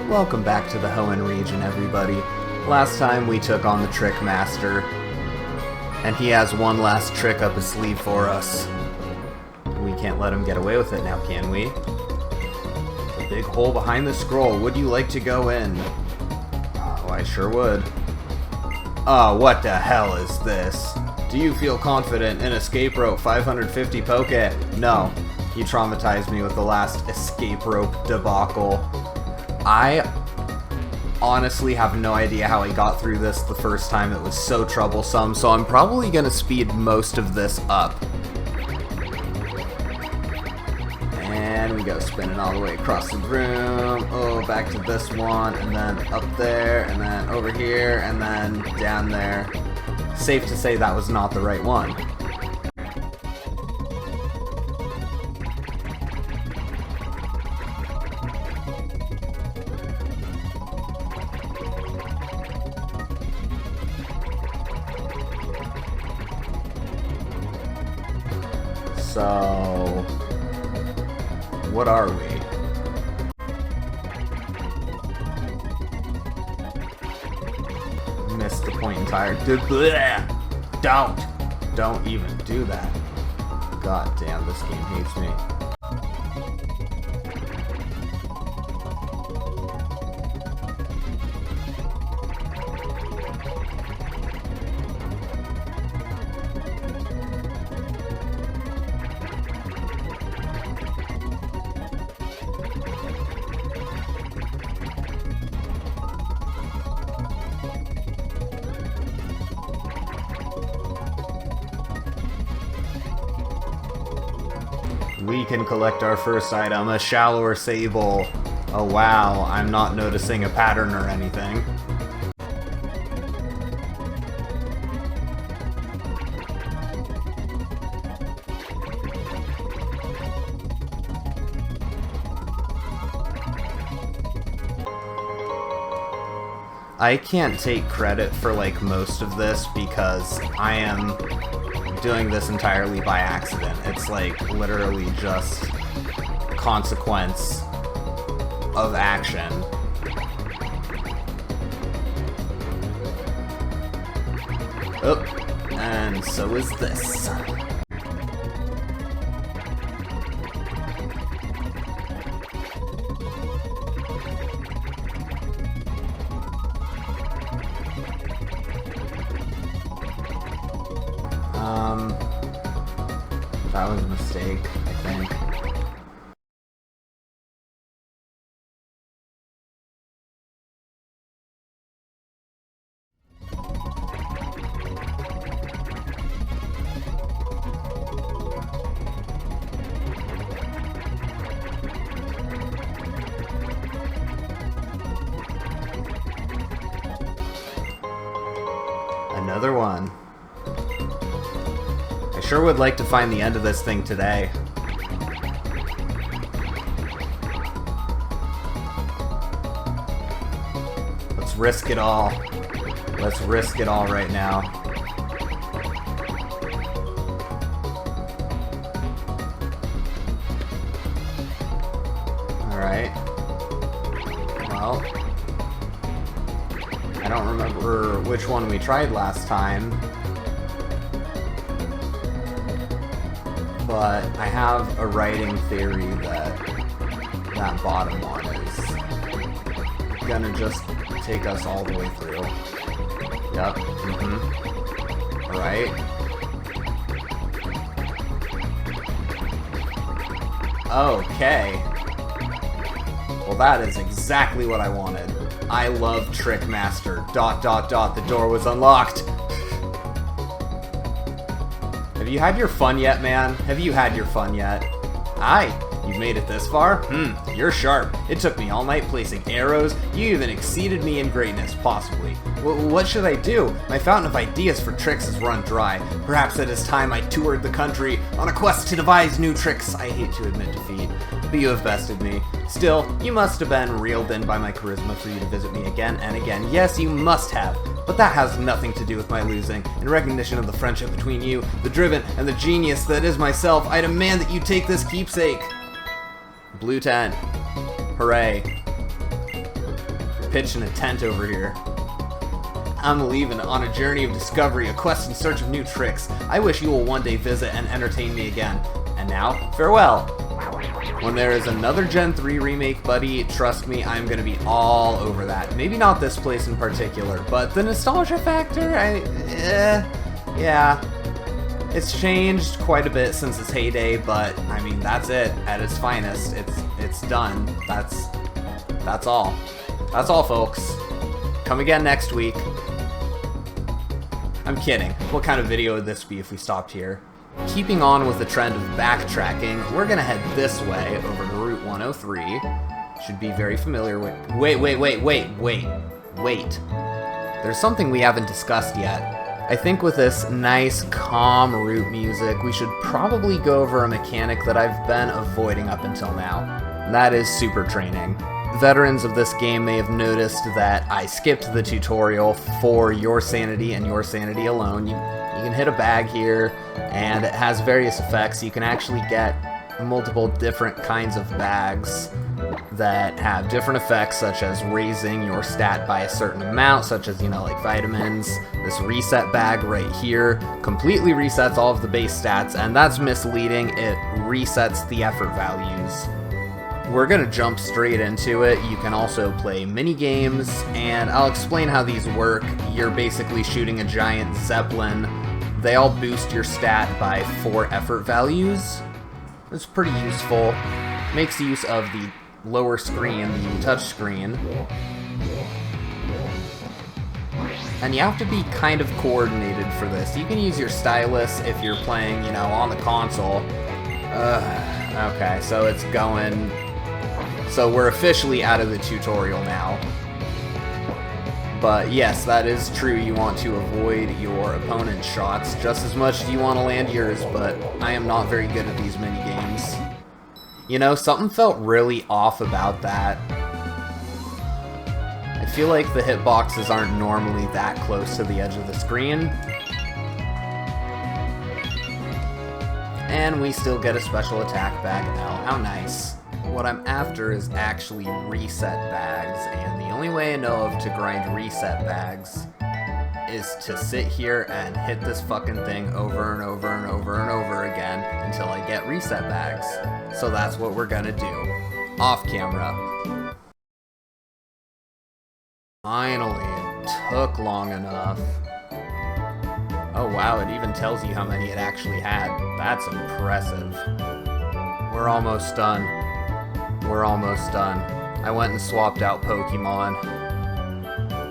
Welcome back to the Hoenn region, everybody. Last time we took on the Trick Master, and he has one last trick up his sleeve for us. We can't let him get away with it now, can we? There's a big hole behind the scroll. Would you like to go in? Oh, I sure would. Oh, what the hell is this? Do you feel confident in escape rope 550 poke? No. You traumatized me with the last escape rope debacle. I honestly have no idea how I got through this the first time. It was so troublesome, so I'm probably going to speed most of this up. And we go spinning all the way across the room. Oh, back to this one, and then up there, and then over here, and then down there. Safe to say that was not the right one. So, what are we? Missed the point entirely. Don't even do that. God damn, this game hates me. We can collect our first item, a shallower sable. Oh wow, I'm not noticing a pattern or anything. I can't take credit for like most of this because I am doing this entirely by accident. It's like literally just consequence of action. Oh, and so is this. That was a mistake, I think. Another one. I sure would like to find the end of this thing today. Let's risk it all. Let's risk it all right now. Alright. Well, I don't remember which one we tried last time. But I have a writing theory that that bottom one is gonna just take us all the way through. Yep. Alright. Okay. Well, that is exactly what I wanted. I love Trick Master. ... The door was unlocked. Have you had your fun yet, man? Have you had your fun yet? Aye, you've made it this far? You're sharp. It took me all night placing arrows. You even exceeded me in greatness, possibly. What should I do? My fountain of ideas for tricks has run dry. Perhaps it is time I toured the country on a quest to devise new tricks. I hate to admit defeat, but you have bested me. Still, you must have been reeled in by my charisma for you to visit me again and again. Yes, you must have. But that has nothing to do with my losing. In recognition of the friendship between you, the driven, and the genius that is myself, I demand that you take this keepsake. Blue 10. Hooray. pitching a tent over here. I'm leaving on a journey of discovery, a quest in search of new tricks. I wish you will one day visit and entertain me again. And now, farewell. When there is another Gen 3 remake, buddy, trust me, I'm gonna be all over that. Maybe not this place in particular, but the nostalgia factor, yeah. It's changed quite a bit since its heyday, but I mean, that's it at its finest. It's done. That's all. That's all, folks. Come again next week. I'm kidding. What kind of video would this be if we stopped here? Keeping on with the trend of backtracking, we're gonna head this way over to Route 103. Should be very familiar with... Wait. There's something we haven't discussed yet. I think with this nice, calm route music, we should probably go over a mechanic that I've been avoiding up until now. And that is super training. Veterans of this game may have noticed that I skipped the tutorial for your sanity and your sanity alone. You can hit a bag here, and it has various effects. You can actually get multiple different kinds of bags that have different effects, such as raising your stat by a certain amount, such as, like vitamins. This reset bag right here completely resets all of the base stats, and that's misleading. It resets the effort values. We're gonna jump straight into it. You can also play mini games, and I'll explain how these work. You're basically shooting a giant zeppelin. They all boost your stat by 4 effort values. It's pretty useful. Makes use of the lower screen, the touch screen. And you have to be kind of coordinated for this. You can use your stylus if you're playing, on the console. Okay, so it's going... So we're officially out of the tutorial now. But yes, that is true. You want to avoid your opponent's shots just as much as you want to land yours, but I am not very good at these mini games. Something felt really off about that. I feel like the hitboxes aren't normally that close to the edge of the screen. And we still get a special attack bag now. How nice. What I'm after is actually reset bags, and the only way I know of to grind reset bags is to sit here and hit this fucking thing over and over and over and over again until I get reset bags. So that's what we're gonna do. Off camera. Finally, it took long enough. Oh wow, it even tells you how many it actually had. That's impressive. We're almost done. We're almost done. I went and swapped out Pokemon.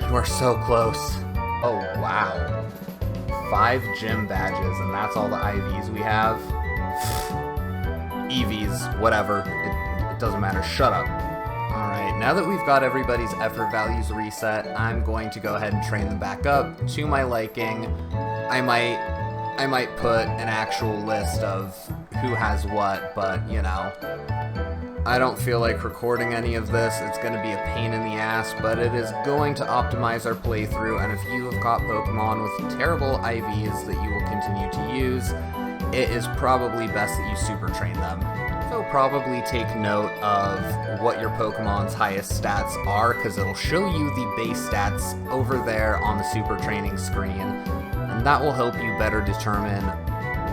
And we're so close. Oh, wow. 5 gym badges, and that's all the IVs we have? EVs, whatever. It doesn't matter. Shut up. Alright, now that we've got everybody's effort values reset, I'm going to go ahead and train them back up to my liking. I might put an actual list of who has what, but, I don't feel like recording any of this. It's going to be a pain in the ass, but it is going to optimize our playthrough, and if you have caught Pokemon with terrible IVs that you will continue to use, it is probably best that you super train them. So probably take note of what your Pokemon's highest stats are, because it'll show you the base stats over there on the super training screen, and that will help you better determine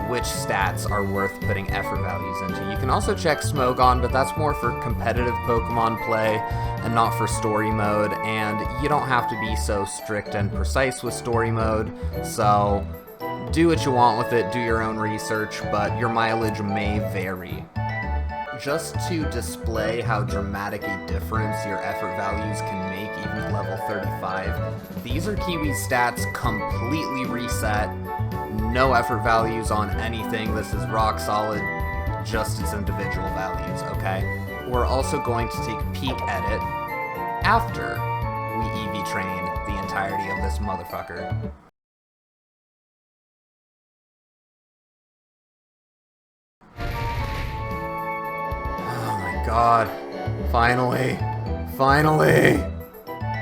which stats are worth putting effort values into. You can also check Smogon, but that's more for competitive Pokemon play and not for story mode, and you don't have to be so strict and precise with story mode, so do what you want with it, do your own research, but your mileage may vary. Just to display how dramatic a difference your effort values can make even at level 35, these are Kiwi's stats completely reset. No effort values on anything. This is rock solid, just its individual values, okay? We're also going to take a peek at it after we EV train the entirety of this motherfucker. Oh my god. Finally.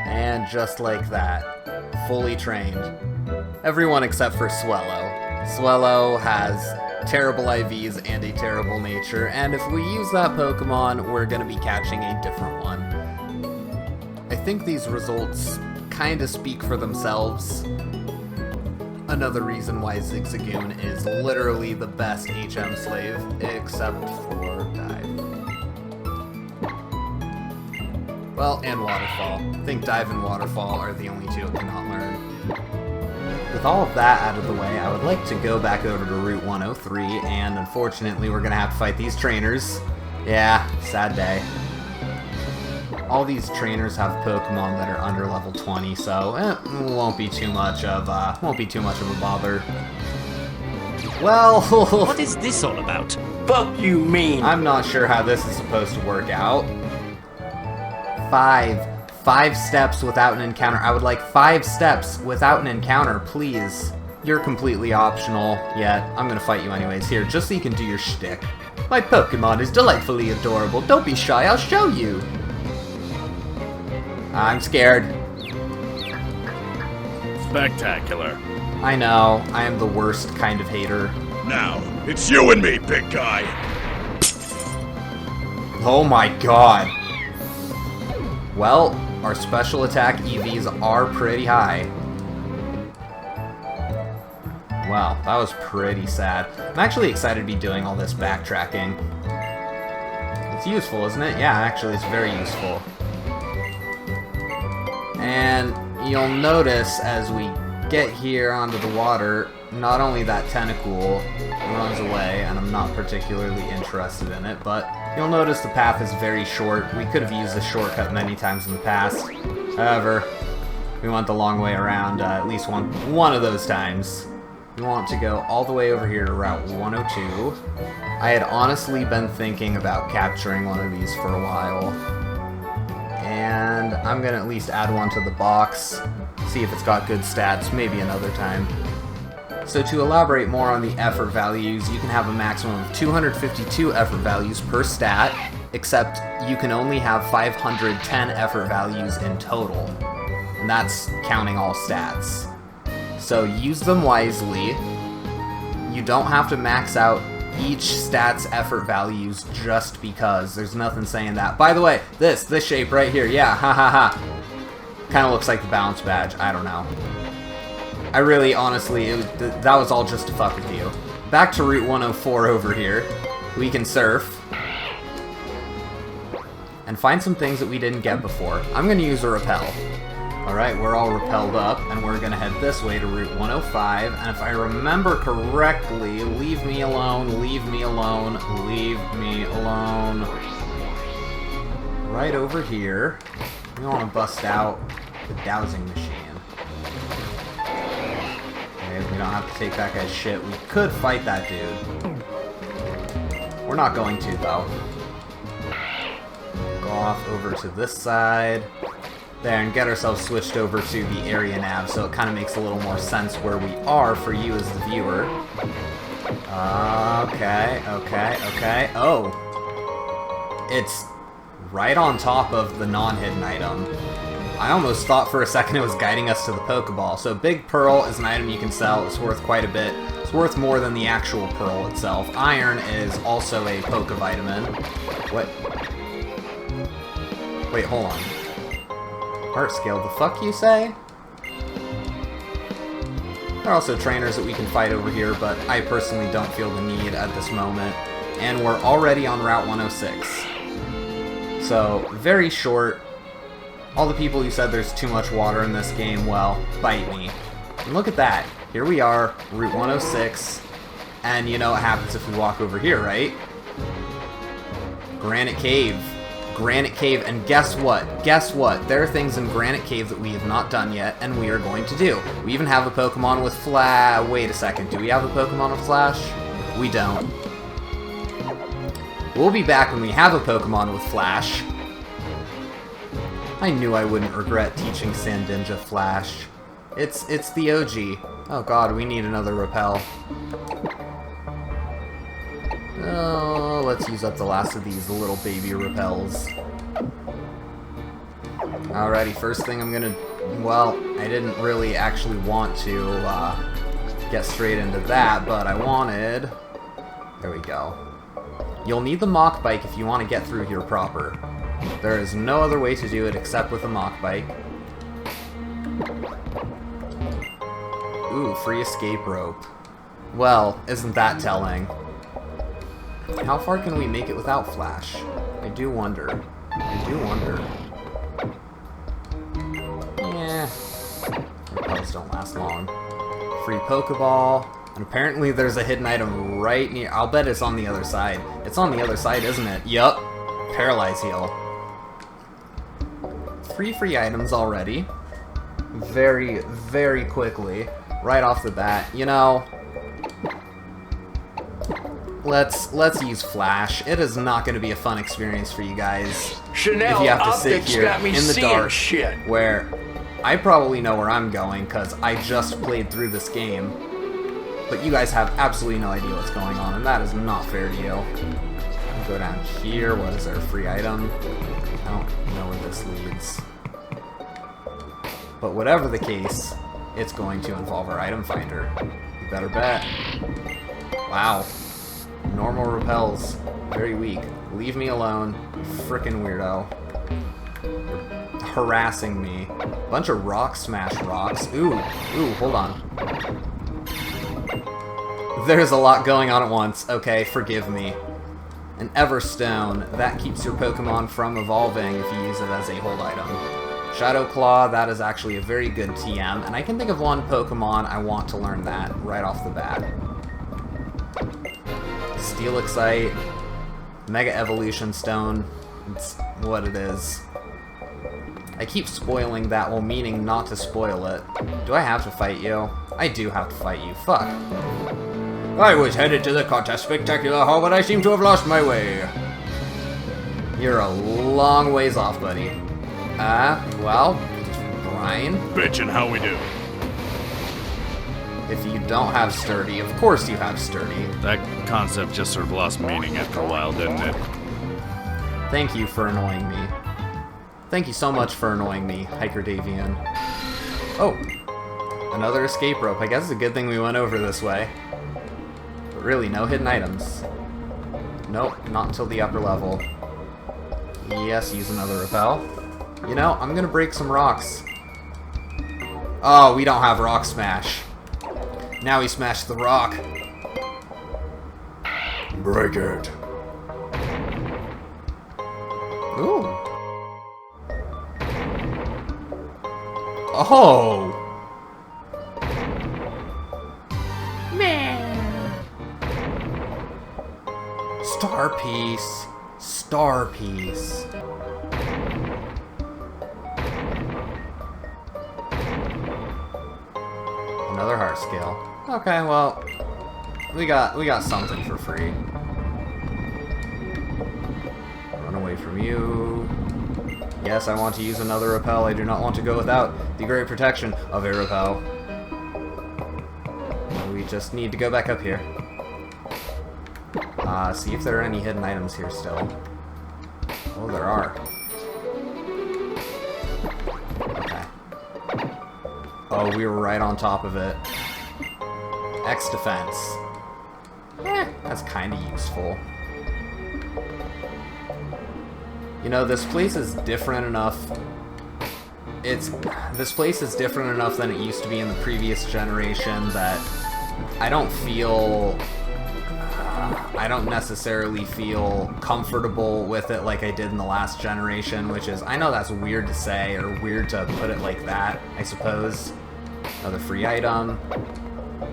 And just like that, fully trained. Everyone except for Swellow. Swellow has terrible IVs and a terrible nature, and if we use that Pokemon, we're going to be catching a different one. I think these results kind of speak for themselves. Another reason why Zigzagoon is literally the best HM slave, except for Dive. Well, and Waterfall. I think Dive and Waterfall are the only two it cannot learn. With all of that out of the way, I would like to go back over to Route 103, and unfortunately we're going to have to fight these trainers. Yeah, sad day. All these trainers have Pokemon that are under level 20, so it won't be too much of a bother. Well, what is this all about? Fuck you mean? I'm not sure how this is supposed to work out. 5 steps without an encounter. I would like 5 steps without an encounter, please. You're completely optional, yet I'm gonna fight you anyways. Here, just so you can do your shtick. My Pokemon is delightfully adorable. Don't be shy, I'll show you. I'm scared. Spectacular. I know, I am the worst kind of hater. Now, it's you and me, big guy. Oh my god. Well, our special attack EVs are pretty high. Wow, that was pretty sad. I'm actually excited to be doing all this backtracking. It's useful, isn't it? Yeah, actually, it's very useful. And you'll notice as we get here onto the water, not only that Tentacool runs away, and I'm not particularly interested in it, but you'll notice the path is very short. We could have used this shortcut many times in the past. However, we went the long way around at least one of those times. We want to go all the way over here to Route 102. I had honestly been thinking about capturing one of these for a while. And I'm gonna at least add one to the box, see if it's got good stats, maybe another time. So to elaborate more on the effort values, you can have a maximum of 252 effort values per stat, except you can only have 510 effort values in total. And that's counting all stats. So use them wisely. You don't have to max out each stat's effort values just because. There's nothing saying that. By the way, this shape right here, yeah, ha ha ha. Kind of looks like the bounce badge. I don't know. I really, honestly, that was all just to fuck with you. Back to Route 104 over here. We can surf. And find some things that we didn't get before. I'm going to use a repel. Alright, we're all repelled up, and we're going to head this way to Route 105. And if I remember correctly, leave me alone, leave me alone, leave me alone. Right over here, we want to bust out the dowsing machine. Okay, we don't have to take that guy's shit. We could fight that dude. We're not going to, though. Go off over to this side. There, and get ourselves switched over to the area nav, so it kind of makes a little more sense where we are for you as the viewer. Okay. Oh. It's right on top of the non-hidden item. I almost thought for a second it was guiding us to the Pokeball. So Big Pearl is an item you can sell. It's worth quite a bit. It's worth more than the actual Pearl itself. Iron is also a Pokevitamin. What? Wait, hold on. Heart scale, the fuck you say? There are also trainers that we can fight over here, but I personally don't feel the need at this moment. And we're already on Route 106. So, very short. All the people who said there's too much water in this game, well, bite me. And look at that. Here we are, Route 106. And you know what happens if we walk over here, right? Granite Cave. Granite Cave, and guess what? Guess what? There are things in Granite Cave that we have not done yet, and we are going to do. We even have a Pokemon with Flash. Wait a second, do we have a Pokemon with Flash? We don't. We'll be back when we have a Pokemon with Flash. I knew I wouldn't regret teaching Sandinja Flash. It's the OG. Oh god, we need another Repel. Oh, let's use up the last of these little baby repels. Alrighty, first thing I'm gonna... Well, I didn't really actually want to get straight into that, but I wanted... There we go. You'll need the Mach Bike if you want to get through here proper. There is no other way to do it except with a mock bike. Ooh, free escape rope. Well, isn't that telling? How far can we make it without Flash? I do wonder. I do wonder. Yeah. Repels don't last long. Free Pokeball. And apparently there's a hidden item right near... I'll bet it's on the other side. It's on the other side, isn't it? Yup. Paralyze Heal. 3 free items already. Very, very quickly. Right off the bat. You know... Let's use Flash. It is not going to be a fun experience for you guys Chanel if you have to sit Optics here got me in the seeing dark shit. where I probably know where I'm going because I just played through this game, but you guys have absolutely no idea what's going on, and that is not fair to you. I'll go down here. What is our free item? I don't know where this leads. But whatever the case, it's going to involve our item finder. You better bet. Wow. Normal repels. Very weak. Leave me alone. Frickin' weirdo. You're harassing me. Bunch of rock smash rocks. Ooh, hold on. There's a lot going on at once. Okay, forgive me. An Everstone. That keeps your Pokemon from evolving if you use it as a hold item. Shadow Claw, that is actually a very good TM, and I can think of one Pokemon I want to learn that right off the bat. Steel Excite, Mega Evolution Stone, it's what it is. I keep spoiling that while meaning not to spoil it. Do I have to fight you? I do have to fight you, fuck. I was headed to the contest spectacular hall, but I seem to have lost my way. You're a long ways off, buddy. Well, Brian? Bitchin', how we do? If you don't have sturdy, of course you have sturdy. That concept just sort of lost meaning after a while, didn't it? Thank you for annoying me. Thank you so much for annoying me, Hiker Davian. Oh, another escape rope. I guess it's a good thing we went over this way. But really, no hidden items. Nope, not until the upper level. Yes, use another repel. You know, I'm gonna break some rocks. Oh, we don't have Rock Smash. Now he smashed the rock. Break it. Ooh. Oh. Star Piece. Star Piece. Another heart scale. Okay, well, we got something for free. Run away from you. Yes, I want to use another repel. I do not want to go without the great protection of a repel. We just need to go back up here. See if there are any hidden items here still. Oh, there are. Okay. Oh, we were right on top of it. X defense. That's kind of useful. You know, this place is different enough. This place is different enough than it used to be in the previous generation that I don't necessarily feel comfortable with it like I did in the last generation, which is, I know that's weird to say, or weird to put it like that, I suppose. Another free item.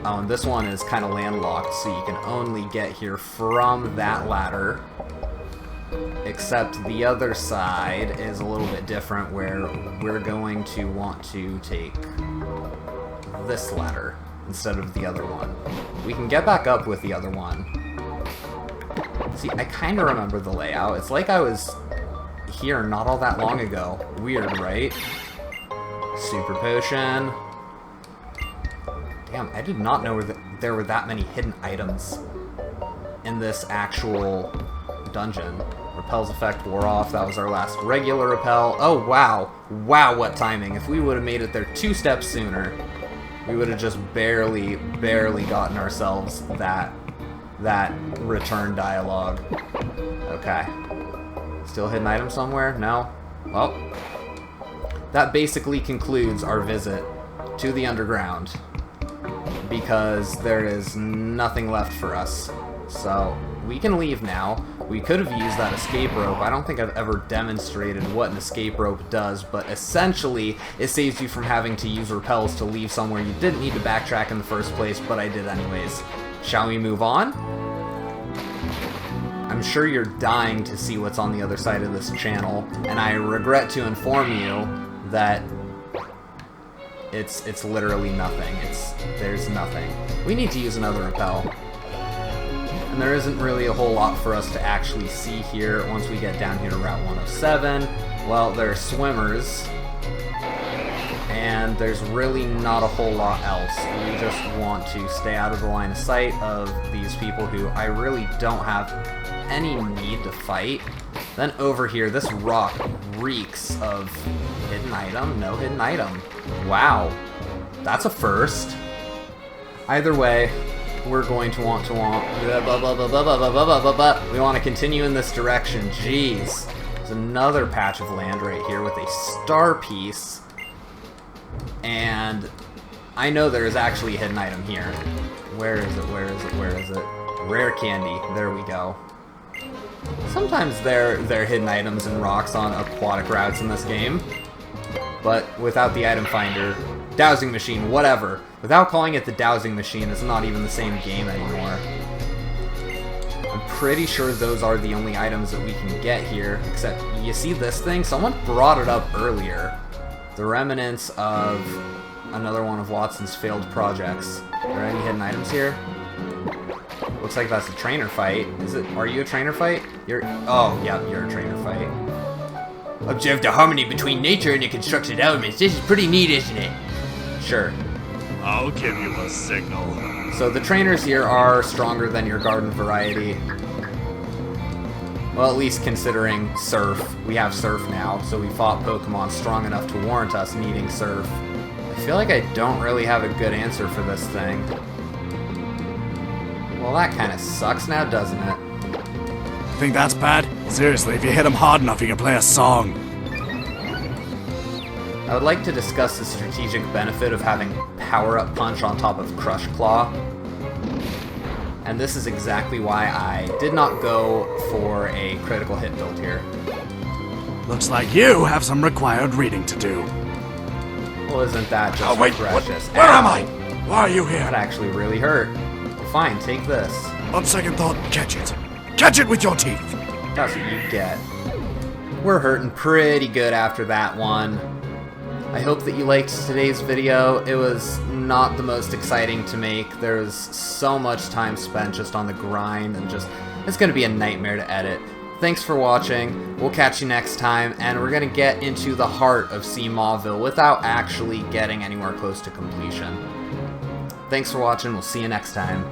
Oh, and this one is kind of landlocked, so you can only get here from that ladder. Except the other side is a little bit different, where we're going to want to take this ladder instead of the other one. We can get back up with the other one. See, I kind of remember the layout. It's like I was here not all that long ago. Weird, right? Super Potion. Damn, I did not know there were that many hidden items in this actual dungeon. Repel's effect wore off. That was our last regular repel. Oh, wow. Wow, what timing. If we would have made it there 2 steps sooner, we would have just barely gotten ourselves that return dialogue. Okay. Still hidden item somewhere? No? Well, that basically concludes our visit to the underground, because there is nothing left for us. So we can leave now. We could have used that escape rope. I don't think I've ever demonstrated what an escape rope does, but essentially it saves you from having to use repels to leave somewhere you didn't need to backtrack in the first place, but I did anyways. Shall we move on? I'm sure you're dying to see what's on the other side of this channel, and I regret to inform you that it's literally nothing. There's nothing. We need to use another repel. And there isn't really a whole lot for us to actually see here once we get down here to Route 107. Well, there are swimmers, and there's really not a whole lot else. We just want to stay out of the line of sight of these people who I really don't have any need to fight. Then over here, this rock reeks of hidden item, no hidden item. Wow, that's a first. Either way, we're going to want we want to continue in this direction. Jeez, there's another patch of land right here with a star piece, and I know there is actually a hidden item here. Where is it? Where is it? Where is it? Rare candy. There we go. Sometimes there are hidden items and rocks on aquatic routes in this game, but without the item finder, dowsing machine, whatever. Without calling it the dowsing machine, it's not even the same game anymore. I'm pretty sure those are the only items that we can get here, except, you see this thing? Someone brought it up earlier. The remnants of another one of Watson's failed projects. Are there any hidden items here? Looks like that's a trainer fight. Are you a trainer fight? Oh, yeah, you're a trainer fight. Observe the harmony between nature and the constructed elements. This is pretty neat, isn't it? Sure. I'll give you a signal. So the trainers here are stronger than your garden variety. Well, at least considering Surf. We have Surf now, so we fought Pokemon strong enough to warrant us needing Surf. I feel like I don't really have a good answer for this thing. Well, that kind of sucks now, doesn't it? Think that's bad? Seriously, if you hit him hard enough, you can play a song. I would like to discuss the strategic benefit of having Power-Up Punch on top of Crush Claw. And this is exactly why I did not go for a critical hit build here. Looks like you have some required reading to do. Well, isn't that just precious? Where am I? Why are you here? That actually really hurt. Well, fine, take this. On second thought, catch it. Catch it with your teeth. That's what you get. We're hurting pretty good after that one. I hope that you liked today's video. It was not the most exciting to make. There was so much time spent just on the grind, and it's going to be a nightmare to edit. Thanks for watching. We'll catch you next time, and we're going to get into the heart of Sea Mauville without actually getting anywhere close to completion. Thanks for watching. We'll see you next time.